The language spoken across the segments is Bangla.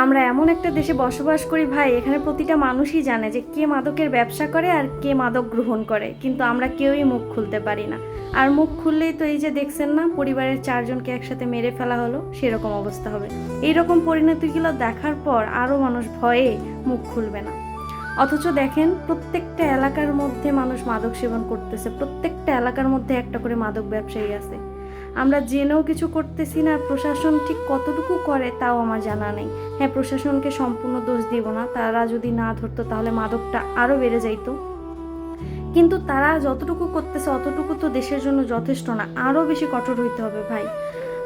আমরা এমন একটা দেশে বসবাস করি ভাই, এখানে প্রতিটা মানুষই জানে যে কে মাদকের ব্যবসা করে আর কে মাদক গ্রহণ করে, কিন্তু আমরা কেউই মুখ খুলতে পারি না। আর মুখ খুললেই তো এই যে দেখছেন না, পরিবারের 4জনকে একসাথে মেরে ফেলা হলো, সেরকম অবস্থা হবে। এইরকম পরিণতিগুলো দেখার পর আরও মানুষ ভয়ে মুখ খুলবে না। অথচ দেখেন, প্রত্যেকটা এলাকার মধ্যে মানুষ মাদক সেবন করতেছে, প্রত্যেকটা এলাকার মধ্যে একটা করে মাদক ব্যবসায়ী আছে। আমরা জেনেও কিছু করতেছি না, প্রশাসন ঠিক কতটুকু করে তাও আমার জানা নেই। হ্যাঁ, প্রশাসনকে সম্পূর্ণ দোষ দিব না, তারা যদি না ধরতো তাহলে মাদকটা আরও বেড়ে যাইতো। কিন্তু তারা যতটুকু করতেছে অতটুকু তো দেশের জন্য যথেষ্ট না, আরও বেশি কঠোর হইতে হবে ভাই।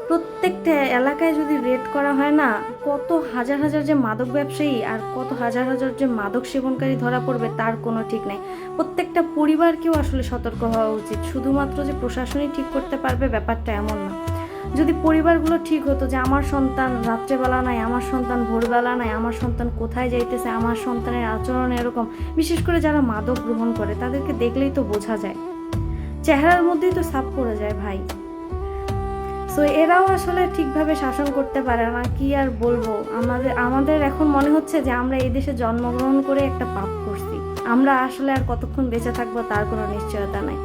প্রত্যেকটা এলাকায় যদি রেড করা হয় না, কত হাজার হাজার যে মাদক ব্যবসায়ী আর কত হাজার হাজার যে মাদক সেবনকারী ধরা পড়বে তার কোনো ঠিক নেই। প্রত্যেকটা পরিবারকেও আসলে সতর্ক হওয়া উচিত। শুধুমাত্র যে প্রশাসনই ঠিক করতে পারবে ব্যাপারটা এমন না। যদি পরিবারগুলো ঠিক হতো যে আমার সন্তান রাত্রেবেলা নাই, আমার সন্তান ভোরবেলা নাই, আমার সন্তান কোথায় যাইতেছে, আমার সন্তানের আচরণ এরকম, বিশেষ করে যারা মাদক গ্রহণ করে তাদেরকে দেখলেই তো বোঝা যায়, চেহারার মধ্যেই তো ছাপ পড়ে যায় ভাই। সো এরাও আসলে ঠিকভাবে শাসন করতে পারে না, কি আর বলবো। আমাদের এখন মনে হচ্ছে যে আমরা এই দেশে জন্মগ্রহণ করে একটা পাপ করছি। আমরা আসলে আর কতক্ষণ বেঁচে থাকবো তার কোনো নিশ্চয়তা নাই।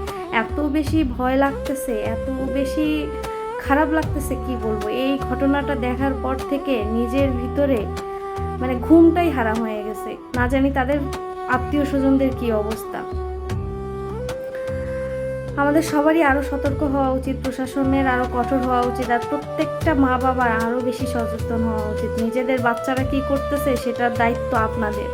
এত বেশি ভয় লাগতেছে, এত বেশি খারাপ লাগতেছে, কি বলবো। এই ঘটনাটা দেখার পর থেকে নিজের ভিতরে মানে ঘুমটাই হারাম হয়ে গেছে। না জানি তাদের আত্মীয় স্বজনদের কি অবস্থা। আমাদের সবারই আরও সতর্ক হওয়া উচিত, প্রশাসনের আরও কঠোর হওয়া উচিত, আর প্রত্যেকটা মা বাবার আরও বেশি সচেতন হওয়া উচিত। নিজেদের বাচ্চারা কি করতেছে সেটার দায়িত্ব আপনাদের।